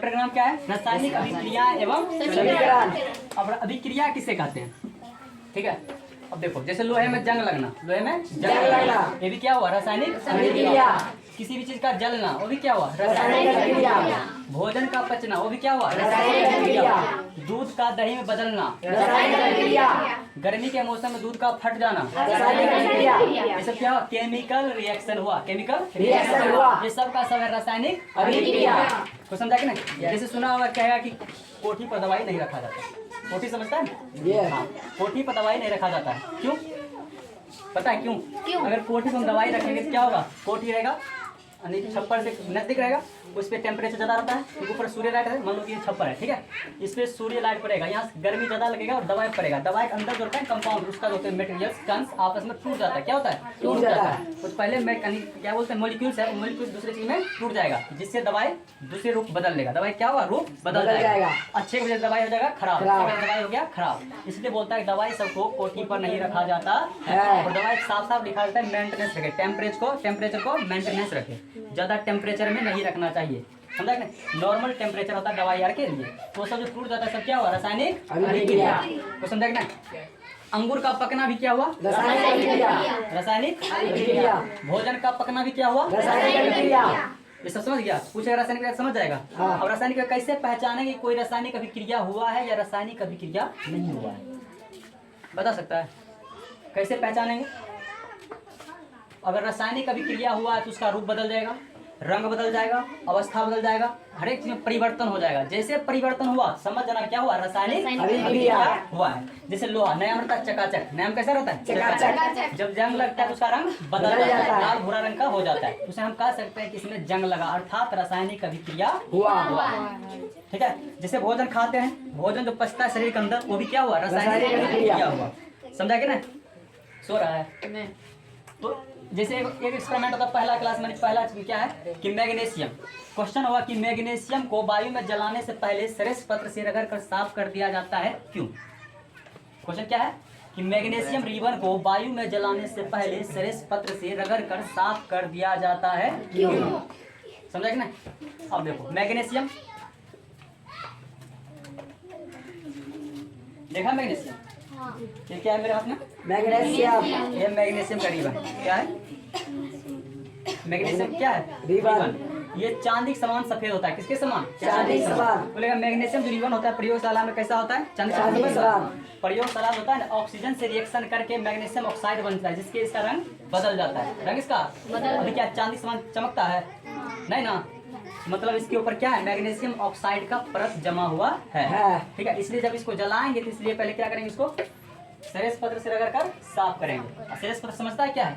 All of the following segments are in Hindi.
चैप्टर का नाम क्या है? रासायनिक अभिक्रिया एवं समीकरण। अब अभिक्रिया किसे कहते हैं? ठीक है, अब देखो जैसे लोहे में जंग लगना, लोहे में जंग लगना, ये भी क्या हुआ? रासायनिक अभिक्रिया। किसी भी चीज का जलना, वो भी क्या हुआ? रासायनिक अभिक्रिया। भोजन का पचना, वो भी क्या हुआ? रासायनिक अभिक्रिया। दूध का दही में बदलना, रासायनिक अभिक्रिया। गर्मी के मौसम में दूध का फट जाना, रासायनिक अभिक्रिया। ये सब क्या हुआ? केमिकल रिएक्शन हुआ, केमिकल रिएक्शन हुआ। ये सब का सब है रासायनिक अभिक्रिया। को समझा कि नहीं? जैसे सुना होगा कहेगा कि कोठी पर दवाई नहीं रखा जाता। कोठी समझता है? हाँ, कोठी पर दवाई नहीं रखा जाता है। क्यों पता है क्यों? अगर कोठी पर हम दवाई रखेंगे तो क्या होगा? कोठी रहेगा छप्पर से नजदीक रहेगा, उस पर टेम्परेचर ज़्यादा रहता है क्योंकि ऊपर सूर्य लाइट है। मान लो कि ये छप्पर है, ठीक है, इस पर सूर्य लाइट पड़ेगा, यहाँ गर्मी ज़्यादा लगेगा और दवाई पड़ेगा। दवाई के अंदर जो होता है कंपाउंड, उसका जो होता है मटेरियल्स कन्स आपस में टूट जाता है। क्या होता है? टूट जाता है। तो पहले क्या बोलते हैं? मॉलिक्यूल्स है, मॉलिक्यूल्स दूसरे चीज में टूट जाएगा, जिससे दवाई दूसरे रूप बदल लेगा। दवाई क्या हुआ? रूप बदल जाएगा। अच्छे की वजह से दवाई हो जाएगा खराब, दवाई हो गया खराब। इसलिए बोलता है दवाई सबको कोठी पर नहीं रखा जाता है। और दवाई साफ साफ लिखा जाता है मेंटेनेंस रखे, टेम्परेचर को मेंटेनेंस रखे, ज्यादा टेम्परेचर में नहीं रखना चाहिए। समझा कि नहीं? नॉर्मल टेम्परेचर होता है दवाई यार के लिए। तो सब जो टूट जाता है सब क्या हुआ? रासायनिक अभिक्रिया। तो समझा कि नहीं? अंगूर का पकना भी क्या हुआ? रासायनिक अभिक्रिया। रासायनिक अभिक्रिया। भोजन का पकना भी क्या हुआ? रासायनिक अभिक्रिया। ये सब समझ गया? पूछेगा रासायनिक अभिक्रिया समझ जाएगा। अब रासायनिक कैसे पहचानेंगे कोई रासायनिक अभिक्रिया हुआ है या रासायनिक अभिक्रिया नहीं हुआ है? बता सकता है? कैसे पहचानेंगे? अगर रासायनिक अभिक्रिया हुआ है तो उसका रूप बदल जाएगा, रंग बदल जाएगा, अवस्था बदल जाएगा, हर एक चीज में परिवर्तन हो जाएगा। जैसे परिवर्तन हुआ समझ जाना क्या हुआ? रासायनिक अभिक्रिया हुआ है। जैसे लोहा नया रहता है चकाचक, नया कैसा रहता है? चकाचक। जब जंग लगता है तो उसका रंग बदल जाता है, लाल भूरा रंग का हो जाता है। उसे हम कह सकते हैं कि इसमें जंग लगा, अर्थात रासायनिक अभिक्रिया हुआ। ठीक है, जैसे भोजन खाते हैं, भोजन जो पचता है शरीर के अंदर, वो भी क्या हुआ? रासायनिक अभिक्रिया हुआ। समझा कि नहीं? सो रहा है तो जैसे एक एक्सपेरिमेंट होता है पहला क्लास में, पहला क्या है कि मैग्नीशियम। क्वेश्चन हुआ कि मैग्नीशियम को वायु में जलाने से पहले सरेस पत्र से रगड़ कर साफ कर दिया जाता है, क्यों? क्वेश्चन क्या है कि मैग्नीशियम रिबन को वायु में जलाने से पहले सरेस पत्र से रगड़ कर साफ कर दिया जाता है, क्यों? समझा कि नहीं? अब देखो मैग्नीशियम, देखा मैग्नीशियम? ये क्या है मेरे हाथ में? मैग्नीशियम। ये मैग्नीशियम का रिबन क्या है? मैग्नीशियम क्या है? रिबन। ये चांदी के समान सफेद होता है। किसके समान? चांदी के समान। बोलेगा मैग्नीशियम जो रिबन होता है प्रयोगशाला में कैसा होता है? चांदी के समान। प्रयोगशाला में होता है ना, ऑक्सीजन से रिएक्शन करके मैग्नीशियम ऑक्साइड बनता है, जिसके इसका रंग बदल जाता है। रंग इसका अभी क्या चांदी समान चमकता है? नहीं ना, मतलब इसके ऊपर क्या है? मैग्नीशियम ऑक्साइड का परत जमा हुआ है। ठीक है, इसलिए जब इसको जलाएंगे तो इसलिए पहले क्या करेंगे? इसको सरेस पत्र से रगड़ कर साफ करेंगे। सरेस पत्र समझता है क्या है?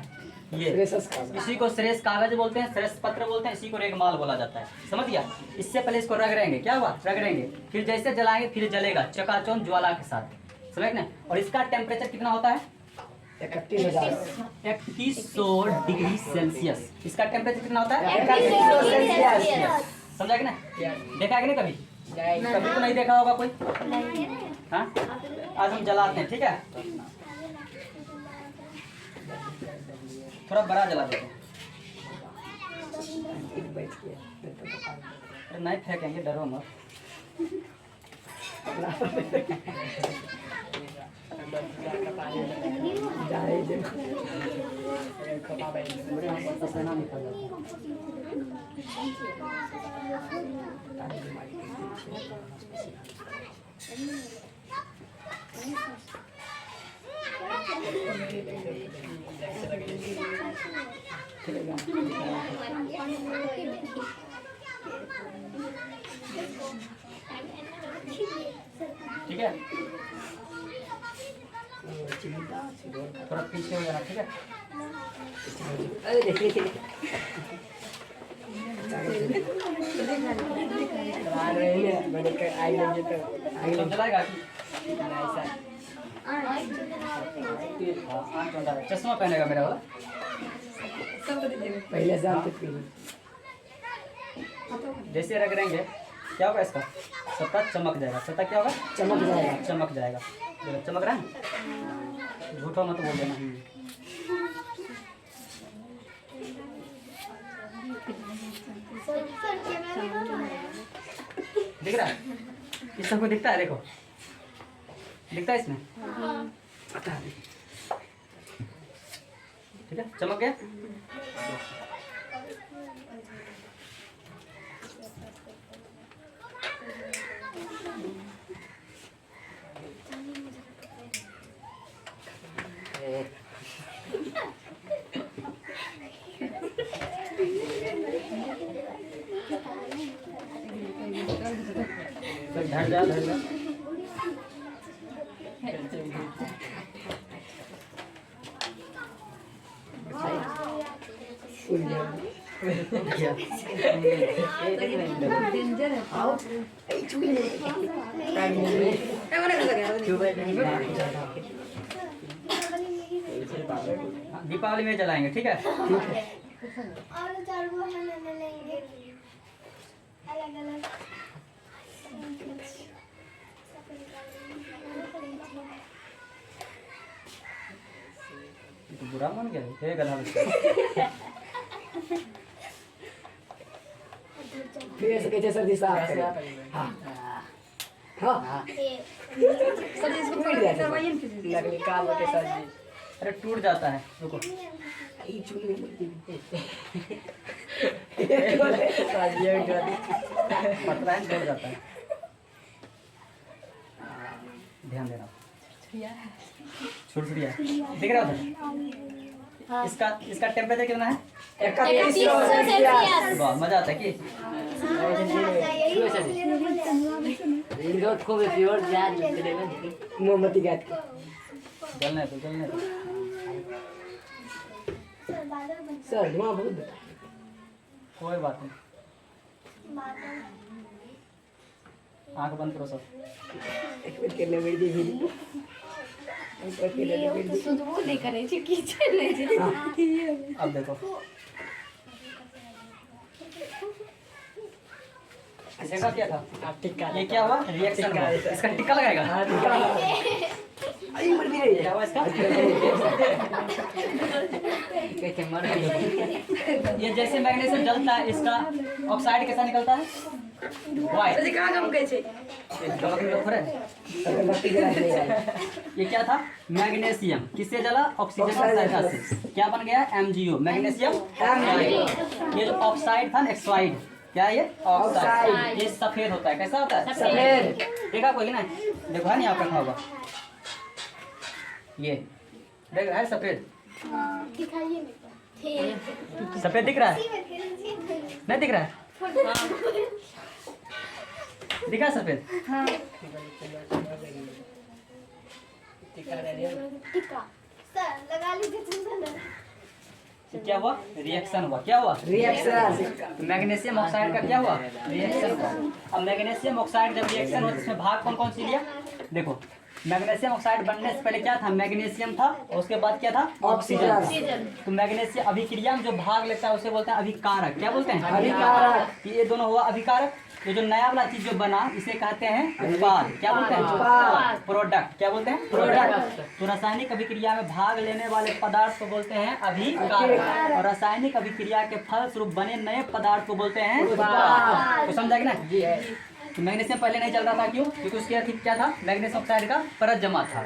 ये इसी को सरेस कागज बोलते हैं, सरेस पत्र बोलते हैं, इसी को रेगमाल बोला जाता है। समझ गया? इससे पहले इसको रगड़ेंगे, क्या हुआ? रगड़ेंगे, फिर जैसे जलाएंगे फिर जलेगा चकाचौंध ज्वाला के साथ। समझ ना? और इसका टेम्परेचर कितना होता है? 3100 डिग्री सेल्सियस। इसका टेम्परेचर कितना होता है? 3100 सेल्सियस। समझा कि ना? देखा कि नहीं कभी? कभी तो नहीं देखा होगा कोई। हाँ, आज हम जलाते हैं, ठीक है? थोड़ा बड़ा जला देते हैं, नहीं फेंकेंगे, डरो मत। ठीक है, थोड़ा पीछे हो जाना, ठीक है? अरे देखिए चश्मा पहनेगा मेरा वाला पहले जैसे रख देंगे क्या होगा? इसका सतह चमक जाएगा। सतह क्या होगा? चमक जाएगा। चमक जाएगा, चमक रहा है, झूठा मत बोल देना। दिख रहा है? इस सबको दिखता है, देखो दिखता है इसमें, ठीक है, चमक गया। धर जा दीपावली में जलाएंगे, ठीक है। और चार वो लेंगे अलग अलग। तो बुरा मान गया है गधा फिर से कैसे सर्दी साफ करें। हाँ हाँ सर्दी इसको पीट दिया लगने काम होते सर्दी। अरे टूट जाता है, रुको पतला है, टूट जाता है, ध्यान देना। छुरछुरिया दिख रहा है? इसका टेम्परेचर कितना है? 31 सेल्सियस। वाह, मजा आता है कि मोमबत्ती गैस जलने तो सर धुआं बहुत बता। कोई बात नहीं, आँख बंद करो सब। एक मिनट के लिए मेरी दी भी अब देखो इसका क्या था? टिक्का। ये क्या हुआ? रिएक्शन हुआ। इसका टिक्का लगाएगा। अरे मर भी रही है इसका ये जैसे मैग्नीशियम जलता है, इसका ऑक्साइड कैसा निकलता है? व्हाइट। ये क्या था? मैग्नीशियम किससे जला? ऑक्सीजन की सहायता से। क्या बन गया? MgO, magnesium oxide. ये जो ऑक्साइड था, एक्साइड, क्या है ये? ऑक्साइड। ये सफेद होता है, कैसा होता है? सफेद। देखा कोई ना? देखो है ना, यहाँ पे रखा होगा, ये देख रहा है सफेद? दिखाइए मेरे को। सफेद दिख रहा है? नहीं दिख रहा है? दिखा सफेद? टिक्का सर लगा लीजिए चंदन। क्या हुआ? रिएक्शन हुआ। क्या हुआ? रिएक्शन। मैग्नीशियम ऑक्साइड का क्या हुआ? रिएक्शन हुआ। अब मैग्नीशियम ऑक्साइड जब रिएक्शन हो तो इसमें भाग कौन कौन सी लिया? देखो, मैग्नीशियम ऑक्साइड बनने से पहले क्या था? मैग्नीशियम था, और उसके बाद क्या था? ऑक्सीजन। तो मैग्नीशियम अभिक्रिया में जो भाग लेता है उसे बोलते हैं अभिकारक। क्या बोलते हैं? अभिकारक। ये दोनों हुआ अभिकारक। ये जो नया वाला चीज जो बना इसे कहते हैं उत्पाद। क्या बोलते हैं? उत्पाद। प्रोडक्ट। क्या बोलते हैं? प्रोडक्ट। तो रासायनिक अभिक्रिया में भाग लेने वाले पदार्थ को बोलते हैं अभिकारक, और रासायनिक अभिक्रिया के फलस्वरूप बने नए पदार्थ को बोलते हैं उत्पाद। तो समझा कि ना? तो मैग्नीशियम पहले नहीं चल रहा था, क्यों? क्योंकि उसके अधिक क्या था? मैग्नीशियम ऑक्साइड का परत जमा था।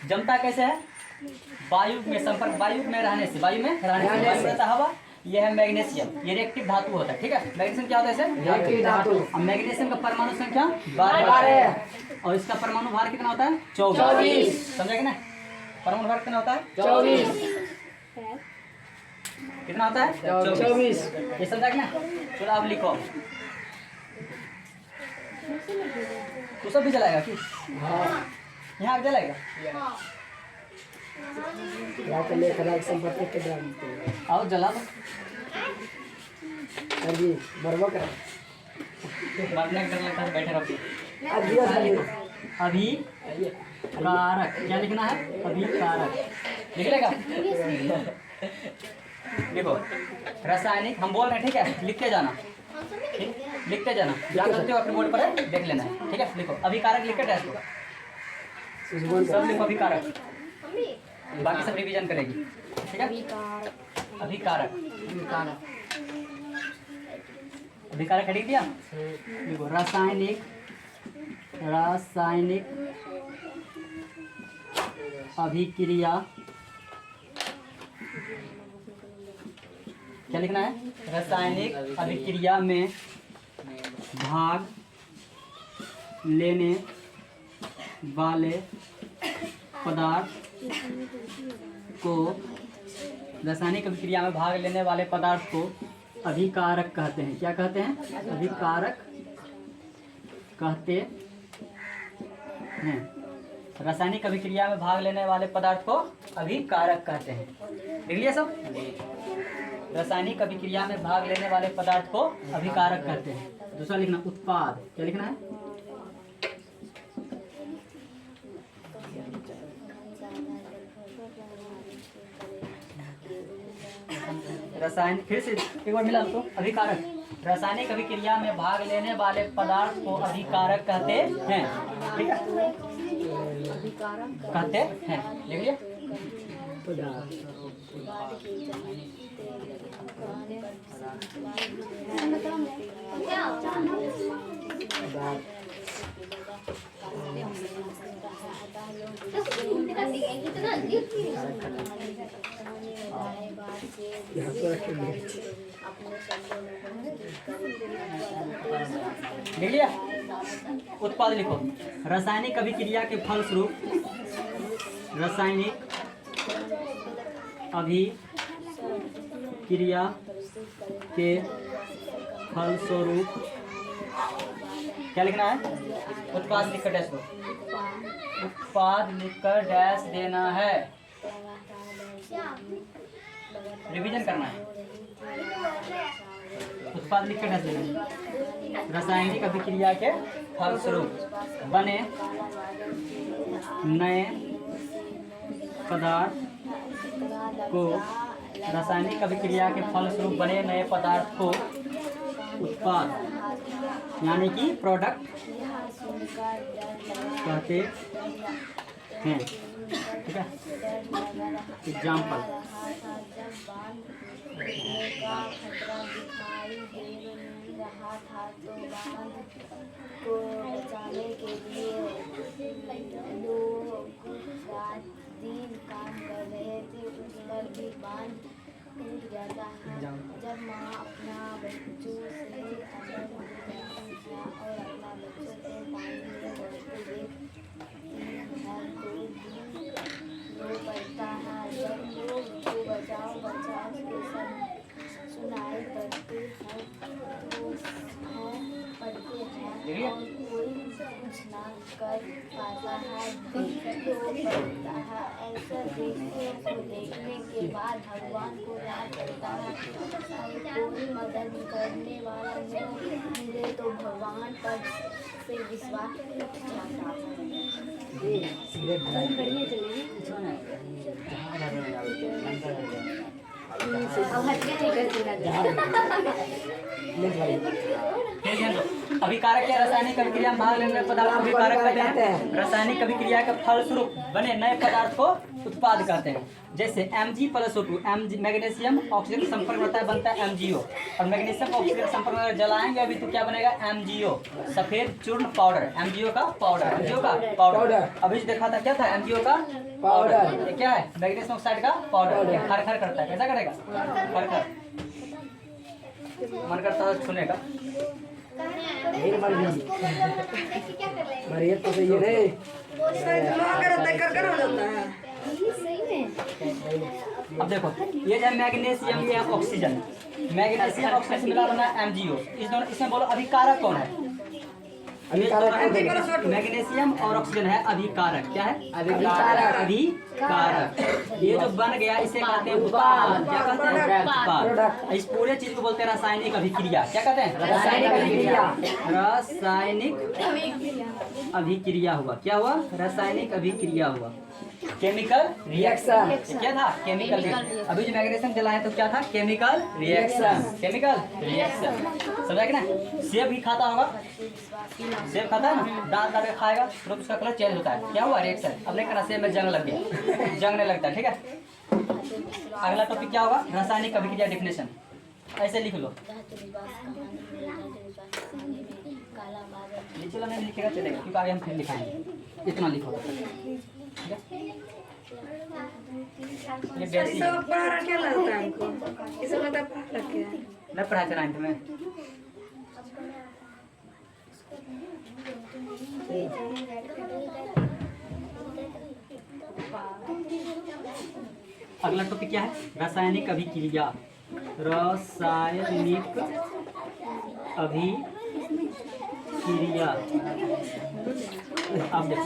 जमता कैसे है? वायु में संपर्क, वायु में रहने से, वायु में रहने से रहता हवा। यह है मैग्नीशियम, ये रिएक्टिव धातु होता है, ठीक है। मैग्नीशियम क्या होता है? रिएक्टिव धातु। अब मैग्नीशियम का परमाणु संख्या 12 और इसका परमाणु भार कितना होता है? 24। समझा कि ना? परमाणु भार कितना होता है? 24। कितना होता है? 24। ये समझा कि ना? चलो अब लिखो। तू सब भी जलाएगा कि? यहाँ जलाएगा? या तो लेकर एक संपर्क के द्वारा आओ जला लो। सर जी बर्बाद कर मरने का डर लगता है, बैठे रहो। अभी कारक क्या लिखना है? अभिकारक लिख लेगा? देखो रासायनिक हम बोल रहे हैं, ठीक है, लिखते जाना, ठीक? लिखते जाना, क्या करते हो अपने बोर्ड पर देख लेना है, ठीक है। लिखो अभिकारक, लिख के टेस्ट दो, सब लिखो अभिकारक, बाकी सब रिवीजन करेगी, ठीक है। अभिकारक, अभिकारक लिख दिया। देखो रासायनिक रासायनिक अभिक्रिया, क्या लिखना है? रासायनिक अभिक्रिया में भाग लेने वाले पदार्थ को, रासायनिक अभिक्रिया में भाग लेने वाले पदार्थ को अभिकारक कहते हैं। क्या कहते हैं? अभिकारक कहते हैं। रासायनिक अभिक्रिया में भाग लेने वाले पदार्थ को अभिकारक कहते हैं। देख लिया सब? रासायनिक अभिक्रिया में भाग लेने वाले पदार्थ को अभिकारक कहते हैं। दूसरा लिखना उत्पाद। क्या लिखना है? रासायनिक, फिर से एक बार मिला तो, अभिकारक। रासायनिक अभिक्रिया में भाग लेने वाले पदार्थ को अभिकारक कहते हैं। ठीक है, कहते हैं। लिख लिया? लिख लिया? उत्पाद लिखो। रासायनिक अभिक्रिया के फलस्वरूप, रासायनिक अभिक्रिया के फलस्वरूप, क्या लिखना है? उत्पाद लिखकर डैश दो। उत्पाद लिखकर डैश देना है, रिवीजन करना है। उत्पाद लिखकर डैश देना है। रासायनिक अभिक्रिया के फलस्वरूप बने नए पदार्थ को, रासायनिक अभिक्रिया के फलस्वरूप बने नए पदार्थ को उत्पाद यानी कि प्रोडक्ट कहते हैं। ठीक है, एग्जाम्पल, को बचाने के लिए लोग रात दिन काम कर रहे थे, उस पर भी बांध टूट जाता है। जब माँ अपना बच्चों से अंदर जाती है और अपना बच्चों को पानी में बढ़ते देखती है तो रो पड़ता है। जब लोग को बचाओ बचाओ के सब सुनाई पड़ते हैं तो पढ़ते हैं और कोई कुछ ना कर पाता है, रो पड़ता है। ऐसा देखने को देखने के बाद भगवान को याद करता है और कोई मदद करने वाला न मिले तो भगवान पर से विश्वास जाता है। अभिकारक या रासायनिक अभिक्रिया में भाग लेने वाले पदार्थ को अभिकारक कहते हैं। रासायनिक अभिक्रिया के फलस्वरूप बने नए पदार्थ को उत्पाद कहते हैं। जैसे Mg+O2, मैग्नीशियम ऑक्सीजन संपर्क होता है, बनता है MgO, और मैग्नीशियम ऑक्सीजन संपर्क में जलाएंगे अभी तो क्या बनेगा? MgO, सफेद चूर्ण पाउडर, MgO का पाउडर, MgO का पाउडर। अभी जो देखा था क्या था? MgO का पाउडर। ये क्या है? मैग्नीशियम ऑक्साइड का पाउडर। ये खर-खर करता है, कैसा करेगा? खर-खर। मन करता है छूने का। तो सही है रे। अब देखो, ये जो मैग्नीशियम या ऑक्सीजन, मैग्नीशियम ऑक्सीजन मिला बना MgO। इस दोनों, इसमें बोलो अभिकारक कौन है? मैग्नीशियम और ऑक्सीजन है अभिकारक। क्या है? अभिकारक। अभिकारक। ये जो बन गया इसे कहते हैं उत्पाद। क्या कहते हैं? उत्पाद। इस पूरे चीज को बोलते हैं रासायनिक अभिक्रिया। क्या कहते हैं? रासायनिक अभिक्रिया। रासायनिक अभिक्रिया हुआ। क्या हुआ? रासायनिक अभिक्रिया हुआ। Chemical reaction. क्या था? Chemical reaction. अभी जो मैग्नीशियम जलाए तो क्या था? Chemical reaction. केमिकल रिएक्शन, समझा कि ना? सेब भी खाता होगा, सेब खाता है ना, दांत लगा के खाएगा तो उसका कलर चेंज होता है। क्या हुआ? रिएक्शन। अब नहीं करना, सेब में जंग लग गया, जंगने लगता है। ठीक है, अगला टॉपिक क्या होगा? रासायनिक अभिक्रिया डेफिनेशन। ऐसे लिख लो। नीचे वाला नहीं लिखेगा चलेगा, क्योंकि आगे हम फिर लिखाएंगे। इतना लिखो ठीक है। ये बेसिक सब पढ़ा क्या लगता है हमको? ये सब लगता है पढ़ा रखे हैं। नहीं पढ़ाया था 9th में। अगला टॉपिक क्या है? रासायनिक अभिक्रिया। रासायनिक अभिक्रिया। अब देखो,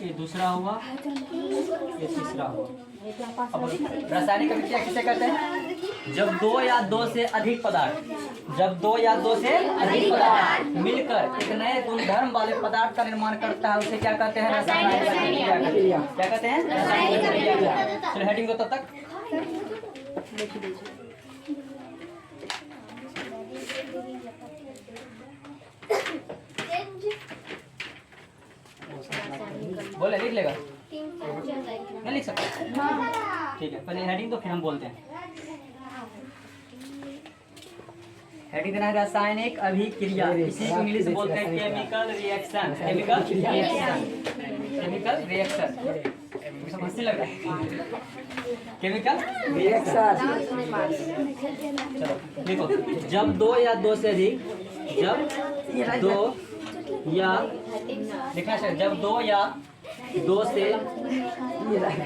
ये दूसरा हुआ, ये तीसरा हुआ। अब रासायनिक अभिक्रिया किसे कहते हैं? जब दो या दो से अधिक पदार्थ मिलकर एक नए गुणधर्म वाले पदार्थ का निर्माण करता है, उसे क्या कहते हैं? रासायनिक अभिक्रिया। क्या कहते हैं? रासायनिक अभिक्रिया। चलो हेडिंग दो तब तक। बोले लिख लेगा? नहीं लिख सकता? ठीक है, पहले हेडिंग तो फिर हम बोलते हैं। हेडिंग देना है रासायनिक अभिक्रिया। इसी को इंग्लिश में बोलते हैं केमिकल रिएक्शन। केमिकल रिएक्शन हंसी लग रहा है। Chemical reaction. चलो देखो, जब दो या दो से अधिक, जब दो या लिखना चाहिए, जब दो या दो से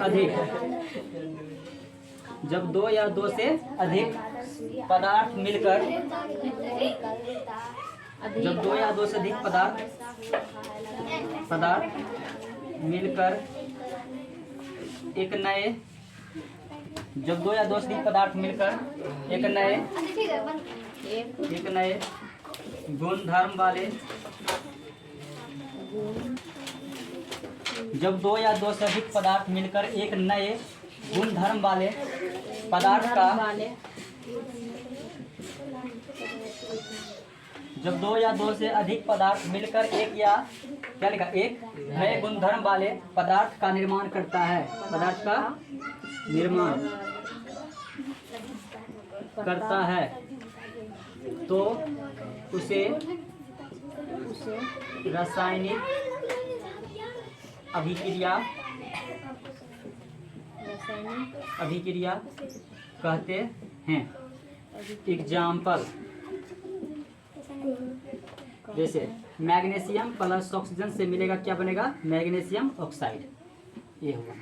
अधिक, जब दो या दो से अधिक पदार्थ मिलकर, जब दो या दो से अधिक पदार्थ मिलकर एक नए, जब दो या दो से अधिक पदार्थ मिलकर एक नए गुणधर्म वाले, जब दो या दो से अधिक पदार्थ मिलकर एक नए गुणधर्म वाले पदार्थ का, जब दो या दो से अधिक पदार्थ मिलकर एक या क्या लिखा, एक नए गुणधर्म वाले पदार्थ का निर्माण करता है, पदार्थ का निर्माण करता है, तो उसे रासायनिक अभिक्रिया कहते हैं। एग्जाम्पल, जैसे मैग्नीशियम प्लस ऑक्सीजन से मिलेगा क्या बनेगा? Magnesium oxide. ये होगा।